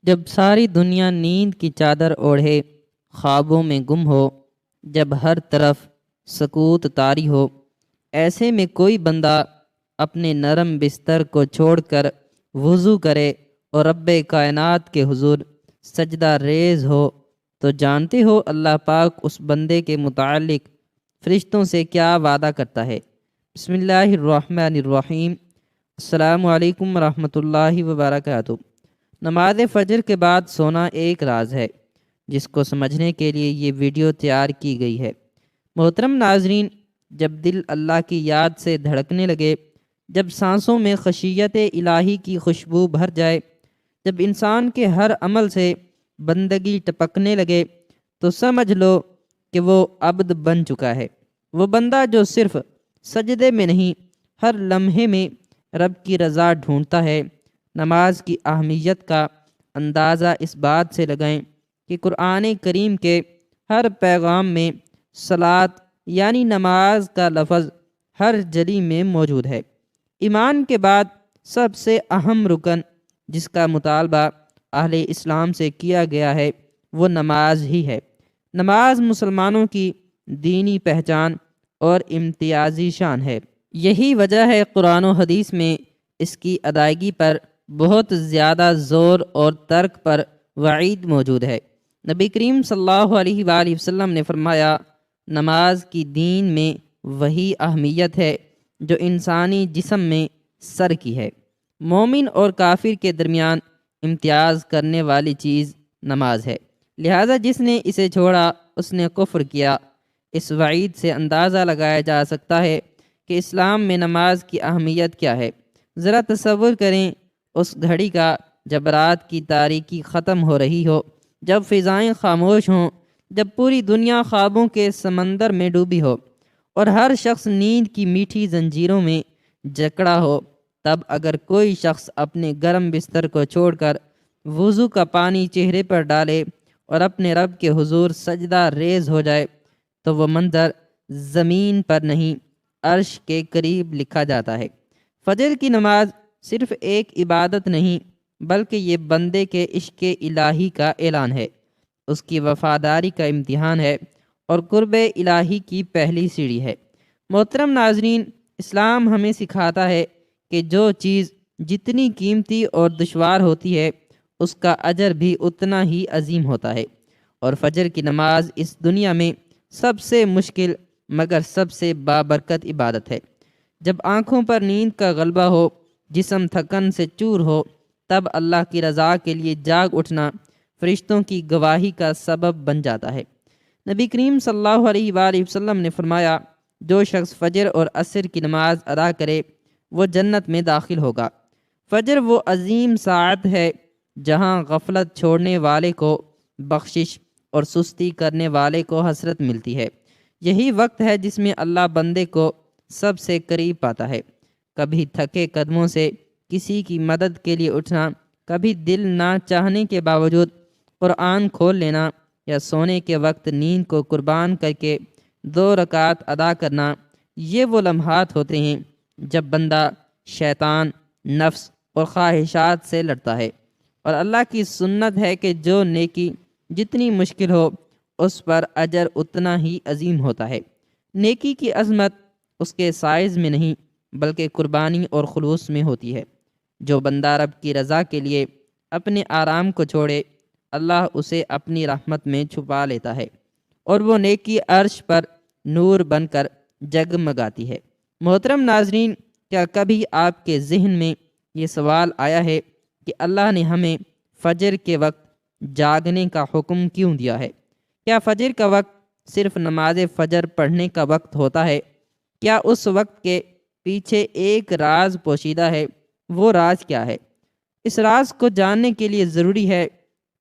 جب ساری دنیا نیند کی چادر اوڑھے خوابوں میں گم ہو، جب ہر طرف سکوت طاری ہو، ایسے میں کوئی بندہ اپنے نرم بستر کو چھوڑ کر وضو کرے اور رب کائنات کے حضور سجدہ ریز ہو، تو جانتے ہو اللہ پاک اس بندے کے متعلق فرشتوں سے کیا وعدہ کرتا ہے۔ بسم اللہ الرحمن الرحیم۔ السلام علیکم ورحمۃ اللہ وبرکاتہ۔ نماز فجر کے بعد سونا ایک راز ہے جس کو سمجھنے کے لیے یہ ویڈیو تیار کی گئی ہے۔ محترم ناظرین، جب دل اللہ کی یاد سے دھڑکنے لگے، جب سانسوں میں خشیت الہی کی خوشبو بھر جائے، جب انسان کے ہر عمل سے بندگی ٹپکنے لگے، تو سمجھ لو کہ وہ عبد بن چکا ہے۔ وہ بندہ جو صرف سجدے میں نہیں، ہر لمحے میں رب کی رضا ڈھونڈتا ہے۔ نماز کی اہمیت کا اندازہ اس بات سے لگائیں کہ قرآن کریم کے ہر پیغام میں صلاۃ یعنی نماز کا لفظ ہر جلی میں موجود ہے۔ ایمان کے بعد سب سے اہم رکن جس کا مطالبہ اہل اسلام سے کیا گیا ہے وہ نماز ہی ہے۔ نماز مسلمانوں کی دینی پہچان اور امتیازی شان ہے۔ یہی وجہ ہے قرآن و حدیث میں اس کی ادائیگی پر بہت زیادہ زور اور ترک پر وعید موجود ہے۔ نبی کریم صلی اللہ علیہ وآلہ وسلم نے فرمایا، نماز کی دین میں وہی اہمیت ہے جو انسانی جسم میں سر کی ہے۔ مومن اور کافر کے درمیان امتیاز کرنے والی چیز نماز ہے، لہذا جس نے اسے چھوڑا اس نے کفر کیا۔ اس وعید سے اندازہ لگایا جا سکتا ہے کہ اسلام میں نماز کی اہمیت کیا ہے۔ ذرا تصور کریں اس گھڑی کا جب رات کی تاریکی ختم ہو رہی ہو، جب فضائیں خاموش ہوں، جب پوری دنیا خوابوں کے سمندر میں ڈوبی ہو اور ہر شخص نیند کی میٹھی زنجیروں میں جکڑا ہو، تب اگر کوئی شخص اپنے گرم بستر کو چھوڑ کر وضو کا پانی چہرے پر ڈالے اور اپنے رب کے حضور سجدہ ریز ہو جائے، تو وہ منظر زمین پر نہیں عرش کے قریب لکھا جاتا ہے۔ فجر کی نماز صرف ایک عبادت نہیں بلکہ یہ بندے کے عشق الہی کا اعلان ہے، اس کی وفاداری کا امتحان ہے اور قرب الہی کی پہلی سیڑھی ہے۔ محترم ناظرین، اسلام ہمیں سکھاتا ہے کہ جو چیز جتنی قیمتی اور دشوار ہوتی ہے اس کا اجر بھی اتنا ہی عظیم ہوتا ہے، اور فجر کی نماز اس دنیا میں سب سے مشکل مگر سب سے بابرکت عبادت ہے۔ جب آنکھوں پر نیند کا غلبہ ہو، جسم تھکن سے چور ہو، تب اللہ کی رضا کے لیے جاگ اٹھنا فرشتوں کی گواہی کا سبب بن جاتا ہے۔ نبی کریم صلی اللہ علیہ وآلہ وسلم نے فرمایا، جو شخص فجر اور عصر کی نماز ادا کرے وہ جنت میں داخل ہوگا۔ فجر وہ عظیم ساعت ہے جہاں غفلت چھوڑنے والے کو بخشش اور سستی کرنے والے کو حسرت ملتی ہے۔ یہی وقت ہے جس میں اللہ بندے کو سب سے قریب پاتا ہے۔ کبھی تھکے قدموں سے کسی کی مدد کے لیے اٹھنا، کبھی دل نہ چاہنے کے باوجود قرآن کھول لینا، یا سونے کے وقت نیند کو قربان کر کے 2 رکعت ادا کرنا، یہ وہ لمحات ہوتے ہیں جب بندہ شیطان، نفس اور خواہشات سے لڑتا ہے۔ اور اللہ کی سنت ہے کہ جو نیکی جتنی مشکل ہو اس پر اجر اتنا ہی عظیم ہوتا ہے۔ نیکی کی عظمت اس کے سائز میں نہیں بلکہ قربانی اور خلوص میں ہوتی ہے۔ جو بندہ رب کی رضا کے لیے اپنے آرام کو چھوڑے، اللہ اسے اپنی رحمت میں چھپا لیتا ہے اور وہ نیکی عرش پر نور بن کر جگمگاتی ہے۔ محترم ناظرین، کیا کبھی آپ کے ذہن میں یہ سوال آیا ہے کہ اللہ نے ہمیں فجر کے وقت جاگنے کا حکم کیوں دیا ہے؟ کیا فجر کا وقت صرف نماز فجر پڑھنے کا وقت ہوتا ہے؟ کیا اس وقت کے پیچھے ایک راز پوشیدہ ہے؟ وہ راز کیا ہے؟ اس راز کو جاننے کے لیے ضروری ہے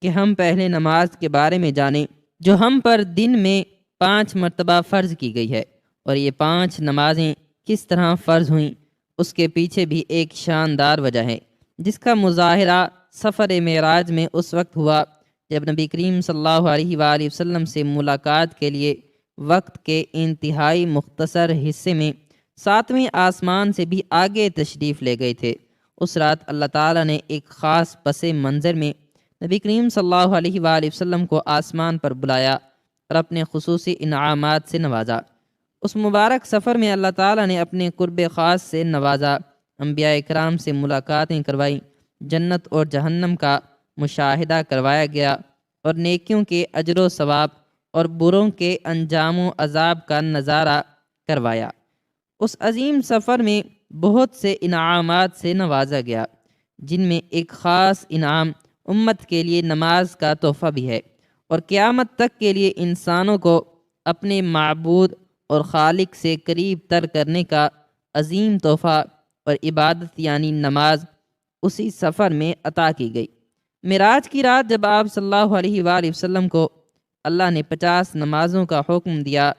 کہ ہم پہلے نماز کے بارے میں جانیں جو ہم پر دن میں 5 مرتبہ فرض کی گئی ہے، اور یہ 5 نمازیں کس طرح فرض ہوئیں اس کے پیچھے بھی ایک شاندار وجہ ہے جس کا مظاہرہ سفر معراج میں اس وقت ہوا جب نبی کریم صلی اللہ علیہ وآلہ وسلم سے ملاقات کے لیے وقت کے انتہائی مختصر حصے میں 7ویں آسمان سے بھی آگے تشریف لے گئے تھے۔ اس رات اللہ تعالیٰ نے ایک خاص پس منظر میں نبی کریم صلی اللہ علیہ وآلہ وسلم کو آسمان پر بلایا اور اپنے خصوصی انعامات سے نوازا۔ اس مبارک سفر میں اللہ تعالیٰ نے اپنے قرب خاص سے نوازا، انبیاء کرام سے ملاقاتیں کروائیں، جنت اور جہنم کا مشاہدہ کروایا گیا اور نیکیوں کے اجر و ثواب اور بروں کے انجام و عذاب کا نظارہ کروایا۔ اس عظیم سفر میں بہت سے انعامات سے نوازا گیا، جن میں ایک خاص انعام امت کے لیے نماز کا تحفہ بھی ہے، اور قیامت تک کے لیے انسانوں کو اپنے معبود اور خالق سے قریب تر کرنے کا عظیم تحفہ اور عبادت یعنی نماز اسی سفر میں عطا کی گئی۔ معراج کی رات جب آپ صلی اللہ علیہ وآلہ وسلم کو اللہ نے 50 نمازوں کا حکم دیا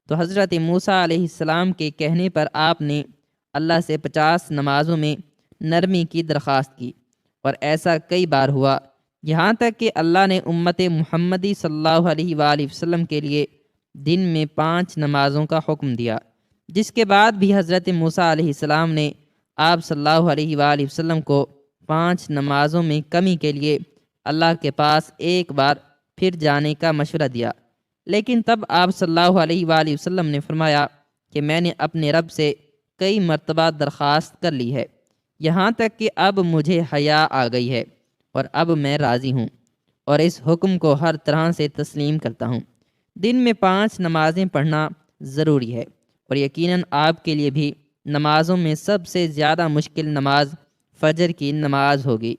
تو حضرت موسیٰ علیہ السلام کے کہنے پر آپ نے اللہ سے 50 نمازوں میں نرمی کی درخواست کی، اور ایسا کئی بار ہوا، یہاں تک کہ اللہ نے امت محمدی صلی اللہ علیہ وآلہ وسلم کے لیے دن میں 5 نمازوں کا حکم دیا، جس کے بعد بھی حضرت موسیٰ علیہ السلام نے آپ صلی اللہ علیہ وآلہ وسلم کو 5 نمازوں میں کمی کے لیے اللہ کے پاس ایک بار پھر جانے کا مشورہ دیا، لیکن تب آپ صلی اللہ علیہ وآلہ وسلم نے فرمایا کہ میں نے اپنے رب سے کئی مرتبہ درخواست کر لی ہے، یہاں تک کہ اب مجھے حیا آ گئی ہے اور اب میں راضی ہوں اور اس حکم کو ہر طرح سے تسلیم کرتا ہوں۔ دن میں 5 نمازیں پڑھنا ضروری ہے، اور یقیناً آپ کے لیے بھی نمازوں میں سب سے زیادہ مشکل نماز فجر کی نماز ہوگی،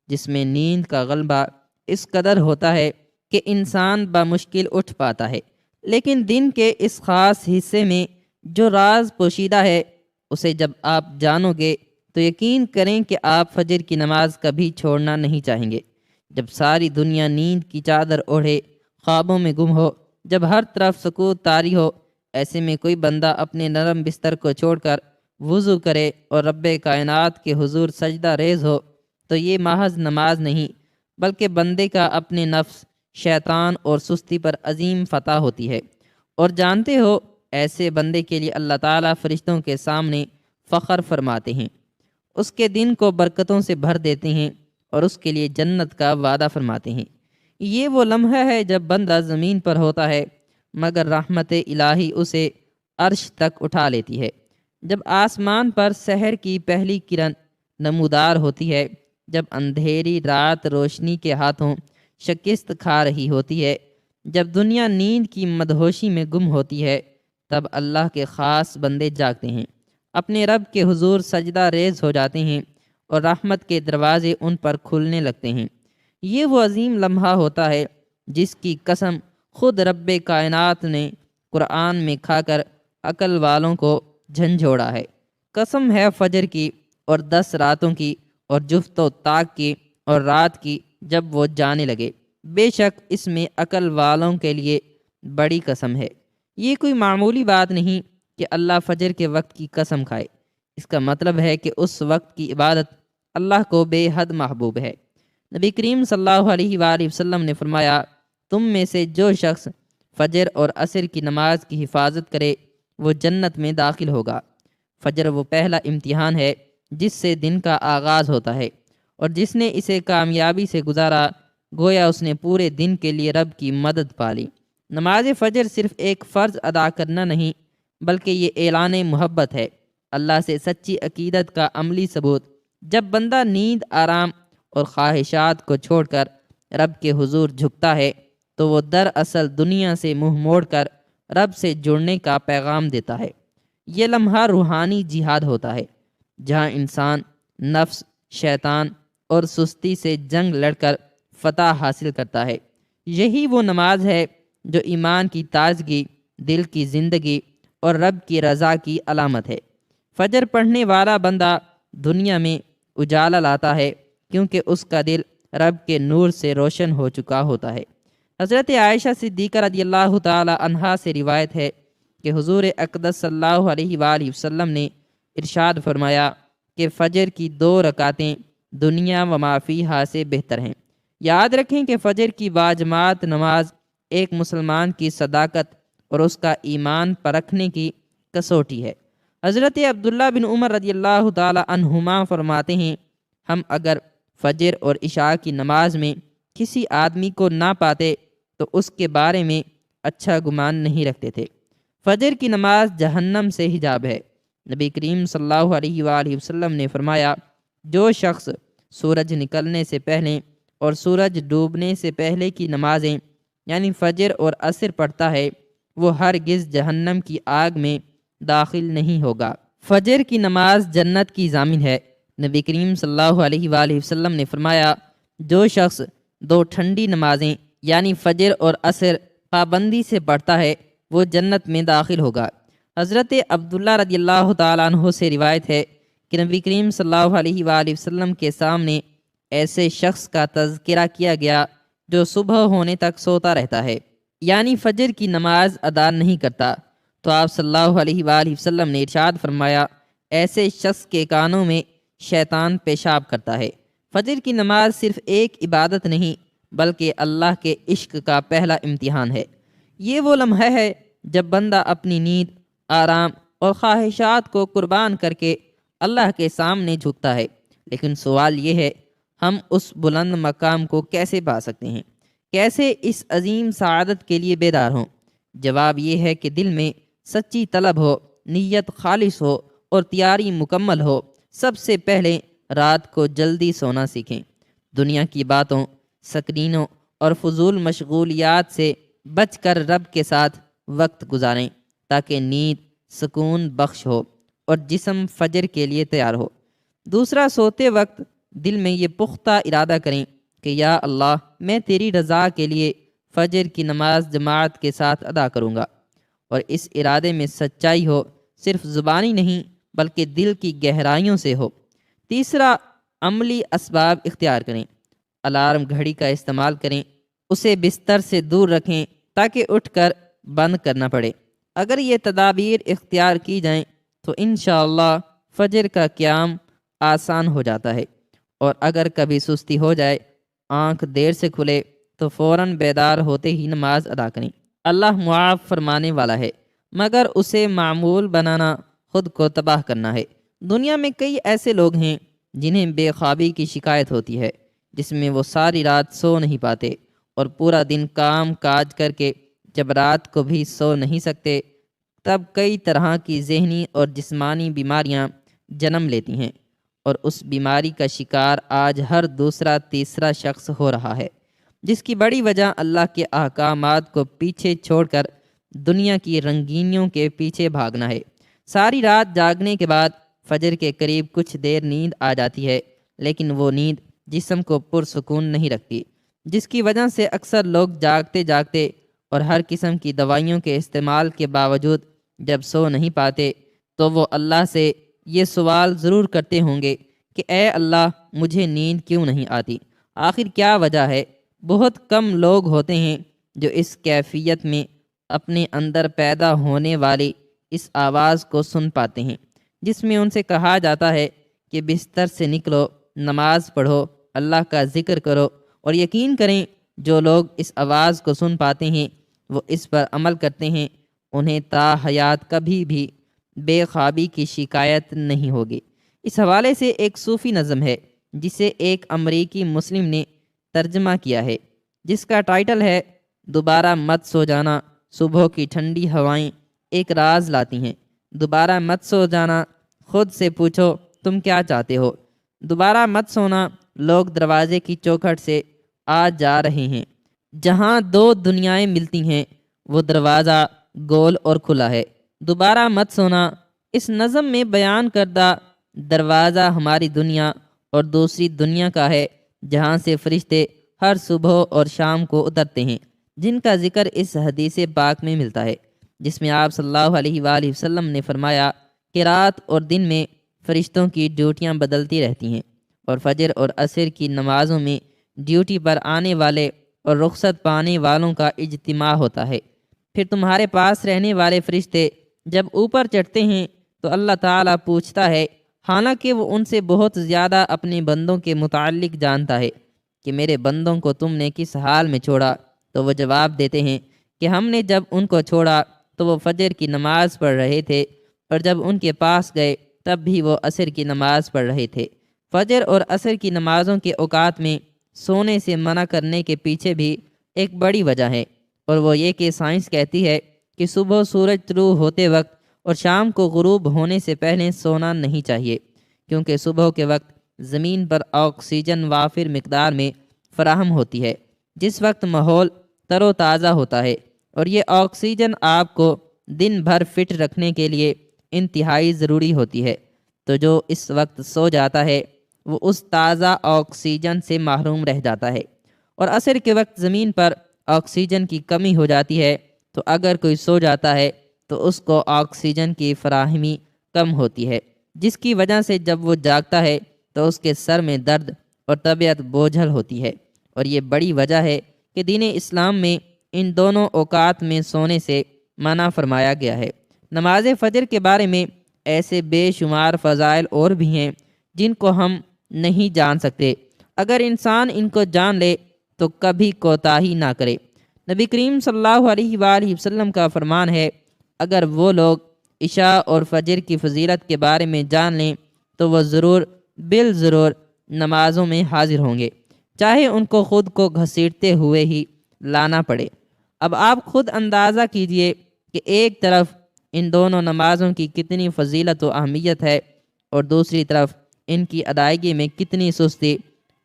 جس میں نیند کا غلبہ اس قدر ہوتا ہے کہ انسان بمشکل اٹھ پاتا ہے، لیکن دن کے اس خاص حصے میں جو راز پوشیدہ ہے اسے جب آپ جانو گے تو یقین کریں کہ آپ فجر کی نماز کبھی چھوڑنا نہیں چاہیں گے۔ جب ساری دنیا نیند کی چادر اوڑھے، خوابوں میں گم ہو، جب ہر طرف سکوت طاری ہو، ایسے میں کوئی بندہ اپنے نرم بستر کو چھوڑ کر وضو کرے اور رب کائنات کے حضور سجدہ ریز ہو تو یہ محض نماز نہیں بلکہ بندے کا اپنے نفس، شیطان اور سستی پر عظیم فتح ہوتی ہے۔ اور جانتے ہو ایسے بندے کے لیے اللہ تعالیٰ فرشتوں کے سامنے فخر فرماتے ہیں، اس کے دن کو برکتوں سے بھر دیتے ہیں اور اس کے لیے جنت کا وعدہ فرماتے ہیں۔ یہ وہ لمحہ ہے جب بندہ زمین پر ہوتا ہے مگر رحمت الہی اسے عرش تک اٹھا لیتی ہے، جب آسمان پر سحر کی پہلی کرن نمودار ہوتی ہے، جب اندھیری رات روشنی کے ہاتھوں شکست کھا رہی ہوتی ہے، جب دنیا نیند کی مدہوشی میں گم ہوتی ہے، تب اللہ کے خاص بندے جاگتے ہیں، اپنے رب کے حضور سجدہ ریز ہو جاتے ہیں اور رحمت کے دروازے ان پر کھلنے لگتے ہیں۔ یہ وہ عظیم لمحہ ہوتا ہے جس کی قسم خود رب کائنات نے قرآن میں کھا کر عقل والوں کو جھنجھوڑا ہے۔ قسم ہے فجر کی اور 10 راتوں کی اور جفت و طاق کی اور رات کی جب وہ جانے لگے، بے شک اس میں عقل والوں کے لیے بڑی قسم ہے۔ یہ کوئی معمولی بات نہیں کہ اللہ فجر کے وقت کی قسم کھائے، اس کا مطلب ہے کہ اس وقت کی عبادت اللہ کو بے حد محبوب ہے۔ نبی کریم صلی اللہ علیہ وآلہ وسلم نے فرمایا، تم میں سے جو شخص فجر اور عصر کی نماز کی حفاظت کرے وہ جنت میں داخل ہوگا۔ فجر وہ پہلا امتحان ہے جس سے دن کا آغاز ہوتا ہے، اور جس نے اسے کامیابی سے گزارا گویا اس نے پورے دن کے لیے رب کی مدد پالی۔ نماز فجر صرف ایک فرض ادا کرنا نہیں بلکہ یہ اعلان محبت ہے، اللہ سے سچی عقیدت کا عملی ثبوت۔ جب بندہ نیند، آرام اور خواہشات کو چھوڑ کر رب کے حضور جھکتا ہے تو وہ دراصل دنیا سے منہ موڑ کر رب سے جڑنے کا پیغام دیتا ہے۔ یہ لمحہ روحانی جہاد ہوتا ہے جہاں انسان نفس، شیطان اور سستی سے جنگ لڑ کر فتح حاصل کرتا ہے۔ یہی وہ نماز ہے جو ایمان کی تازگی، دل کی زندگی اور رب کی رضا کی علامت ہے۔ فجر پڑھنے والا بندہ دنیا میں اجالا لاتا ہے کیونکہ اس کا دل رب کے نور سے روشن ہو چکا ہوتا ہے۔ حضرت عائشہ صدیقہ رضی اللہ تعالی عنہا سے روایت ہے کہ حضور اقدس صلی اللہ علیہ وآلہ وسلم نے ارشاد فرمایا کہ فجر کی 2 رکعتیں دنیا و ما فیہا سے بہتر ہیں۔ یاد رکھیں کہ فجر کی باجماعت نماز ایک مسلمان کی صداقت اور اس کا ایمان پرکھنے کی کسوٹی ہے۔ حضرت عبداللہ بن عمر رضی اللہ تعالی عنہما فرماتے ہیں، ہم اگر فجر اور عشاء کی نماز میں کسی آدمی کو نہ پاتے تو اس کے بارے میں اچھا گمان نہیں رکھتے تھے۔ فجر کی نماز جہنم سے حجاب ہے۔ نبی کریم صلی اللہ علیہ وآلہ وسلم نے فرمایا، جو شخص سورج نکلنے سے پہلے اور سورج ڈوبنے سے پہلے کی نمازیں یعنی فجر اور عصر پڑھتا ہے، وہ ہرگز جہنم کی آگ میں داخل نہیں ہوگا۔ فجر کی نماز جنت کی ضامن ہے۔ نبی کریم صلی اللہ علیہ وآلہ وسلم نے فرمایا، جو شخص دو ٹھنڈی نمازیں یعنی فجر اور عصر پابندی سے پڑھتا ہے، وہ جنت میں داخل ہوگا۔ حضرت عبداللہ رضی اللہ تعالیٰ عنہ سے روایت ہے کہ نبی کریم صلی اللہ علیہ وآلہ وسلم کے سامنے ایسے شخص کا تذکرہ کیا گیا جو صبح ہونے تک سوتا رہتا ہے، یعنی فجر کی نماز ادا نہیں کرتا، تو آپ صلی اللہ علیہ وآلہ وسلم نے ارشاد فرمایا، ایسے شخص کے کانوں میں شیطان پیشاب کرتا ہے۔ فجر کی نماز صرف ایک عبادت نہیں بلکہ اللہ کے عشق کا پہلا امتحان ہے۔ یہ وہ لمحہ ہے جب بندہ اپنی نیند، آرام اور خواہشات کو قربان کر کے اللہ کے سامنے جھکتا ہے۔ لیکن سوال یہ ہے، ہم اس بلند مقام کو کیسے پا سکتے ہیں؟ کیسے اس عظیم سعادت کے لیے بیدار ہوں؟ جواب یہ ہے کہ دل میں سچی طلب ہو، نیت خالص ہو اور تیاری مکمل ہو۔ سب سے پہلے رات کو جلدی سونا سیکھیں۔ دنیا کی باتوں، سکرینوں اور فضول مشغولیات سے بچ کر رب کے ساتھ وقت گزاریں تاکہ نیند سکون بخش ہو اور جسم فجر کے لیے تیار ہو۔ دوسرا، سوتے وقت دل میں یہ پختہ ارادہ کریں کہ یا اللہ، میں تیری رضا کے لیے فجر کی نماز جماعت کے ساتھ ادا کروں گا، اور اس ارادے میں سچائی ہو، صرف زبانی نہیں بلکہ دل کی گہرائیوں سے ہو۔ تیسرا، عملی اسباب اختیار کریں۔ الارم گھڑی کا استعمال کریں، اسے بستر سے دور رکھیں تاکہ اٹھ کر بند کرنا پڑے۔ اگر یہ تدابیر اختیار کی جائیں تو انشاءاللہ فجر کا قیام آسان ہو جاتا ہے، اور اگر کبھی سستی ہو جائے، آنکھ دیر سے کھلے، تو فوراً بیدار ہوتے ہی نماز ادا کریں۔ اللہ معاف فرمانے والا ہے، مگر اسے معمول بنانا خود کو تباہ کرنا ہے۔ دنیا میں کئی ایسے لوگ ہیں جنہیں بے خوابی کی شکایت ہوتی ہے، جس میں وہ ساری رات سو نہیں پاتے اور پورا دن کام کاج کر کے جب رات کو بھی سو نہیں سکتے، تب کئی طرح کی ذہنی اور جسمانی بیماریاں جنم لیتی ہیں، اور اس بیماری کا شکار آج ہر دوسرا تیسرا شخص ہو رہا ہے، جس کی بڑی وجہ اللہ کے احکامات کو پیچھے چھوڑ کر دنیا کی رنگینیوں کے پیچھے بھاگنا ہے۔ ساری رات جاگنے کے بعد فجر کے قریب کچھ دیر نیند آ جاتی ہے، لیکن وہ نیند جسم کو پرسکون نہیں رکھتی، جس کی وجہ سے اکثر لوگ جاگتے جاگتے اور ہر قسم کی دوائیوں کے استعمال کے باوجود جب سو نہیں پاتے تو وہ اللہ سے یہ سوال ضرور کرتے ہوں گے کہ اے اللہ، مجھے نیند کیوں نہیں آتی؟ آخر کیا وجہ ہے؟ بہت کم لوگ ہوتے ہیں جو اس کیفیت میں اپنے اندر پیدا ہونے والی اس آواز کو سن پاتے ہیں، جس میں ان سے کہا جاتا ہے کہ بستر سے نکلو، نماز پڑھو، اللہ کا ذکر کرو، اور یقین کریں جو لوگ اس آواز کو سن پاتے ہیں وہ اس پر عمل کرتے ہیں، انہیں تا حیات کبھی بھی بے خوابی کی شکایت نہیں ہوگی۔ اس حوالے سے ایک صوفی نظم ہے جسے ایک امریکی مسلم نے ترجمہ کیا ہے، جس کا ٹائٹل ہے دوبارہ مت سو جانا، صبح کی ٹھنڈی ہوائیں ایک راز لاتی ہیں۔ دوبارہ مت سو جانا، خود سے پوچھو تم کیا چاہتے ہو؟ دوبارہ مت سونا، لوگ دروازے کی چوکھٹ سے آ جا رہے ہیں، جہاں دو دنیائیں ملتی ہیں وہ دروازہ گول اور کھلا ہے۔ دوبارہ مت سونا، اس نظم میں بیان کردہ دروازہ ہماری دنیا اور دوسری دنیا کا ہے، جہاں سے فرشتے ہر صبح اور شام کو اترتے ہیں، جن کا ذکر اس حدیث پاک میں ملتا ہے، جس میں آپ صلی اللہ علیہ وآلہ وسلم نے فرمایا کہ رات اور دن میں فرشتوں کی ڈیوٹیاں بدلتی رہتی ہیں، اور فجر اور عصر کی نمازوں میں ڈیوٹی پر آنے والے اور رخصت پانے والوں کا اجتماع ہوتا ہے۔ پھر تمہارے پاس رہنے والے فرشتے جب اوپر چڑھتے ہیں تو اللہ تعالیٰ پوچھتا ہے، حالانکہ وہ ان سے بہت زیادہ اپنے بندوں کے متعلق جانتا ہے، کہ میرے بندوں کو تم نے کس حال میں چھوڑا؟ تو وہ جواب دیتے ہیں کہ ہم نے جب ان کو چھوڑا تو وہ فجر کی نماز پڑھ رہے تھے، اور جب ان کے پاس گئے تب بھی وہ عصر کی نماز پڑھ رہے تھے۔ فجر اور عصر کی نمازوں کے اوقات میں سونے سے منع کرنے کے پیچھے بھی ایک بڑی وجہ ہے، اور وہ یہ کہ سائنس کہتی ہے کہ صبح سورج طلوع ہوتے وقت اور شام کو غروب ہونے سے پہلے سونا نہیں چاہیے، کیونکہ صبح کے وقت زمین پر آکسیجن وافر مقدار میں فراہم ہوتی ہے، جس وقت ماحول تر و تازہ ہوتا ہے، اور یہ آکسیجن آپ کو دن بھر فٹ رکھنے کے لیے انتہائی ضروری ہوتی ہے۔ تو جو اس وقت سو جاتا ہے وہ اس تازہ آکسیجن سے محروم رہ جاتا ہے، اور عصر کے وقت زمین پر آکسیجن کی کمی ہو جاتی ہے، تو اگر کوئی سو جاتا ہے تو اس کو آکسیجن کی فراہمی کم ہوتی ہے، جس کی وجہ سے جب وہ جاگتا ہے تو اس کے سر میں درد اور طبیعت بوجھل ہوتی ہے، اور یہ بڑی وجہ ہے کہ دین اسلام میں ان دونوں اوقات میں سونے سے منع فرمایا گیا ہے۔ نماز فجر کے بارے میں ایسے بے شمار فضائل اور بھی ہیں جن کو ہم نہیں جان سکتے، اگر انسان ان کو جان لے تو کبھی کوتاہی نہ کرے۔ نبی کریم صلی اللہ علیہ وآلہ وسلم کا فرمان ہے، اگر وہ لوگ عشاء اور فجر کی فضیلت کے بارے میں جان لیں تو وہ ضرور نمازوں میں حاضر ہوں گے، چاہے ان کو خود کو گھسیٹتے ہوئے ہی لانا پڑے۔ اب آپ خود اندازہ کیجئے کہ ایک طرف ان دونوں نمازوں کی کتنی فضیلت و اہمیت ہے، اور دوسری طرف ان کی ادائیگی میں کتنی سستی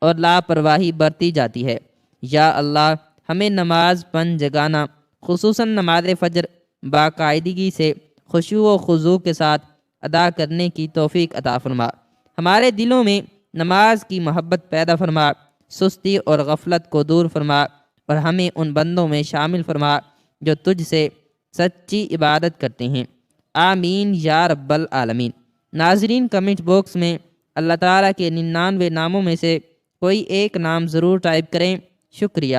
اور لاپرواہی برتی جاتی ہے۔ یا اللہ، ہمیں نماز پن جگانا، خصوصاً نماز فجر، باقاعدگی سے خشوع و خضوع کے ساتھ ادا کرنے کی توفیق عطا فرما۔ ہمارے دلوں میں نماز کی محبت پیدا فرما، سستی اور غفلت کو دور فرما، اور ہمیں ان بندوں میں شامل فرما جو تجھ سے سچی عبادت کرتے ہیں۔ آمین یا رب العالمین۔ ناظرین، کمنٹ باکس میں اللہ تعالیٰ کے 99 ناموں میں سے کوئی ایک نام ضرور ٹائپ کریں۔ شکریہ۔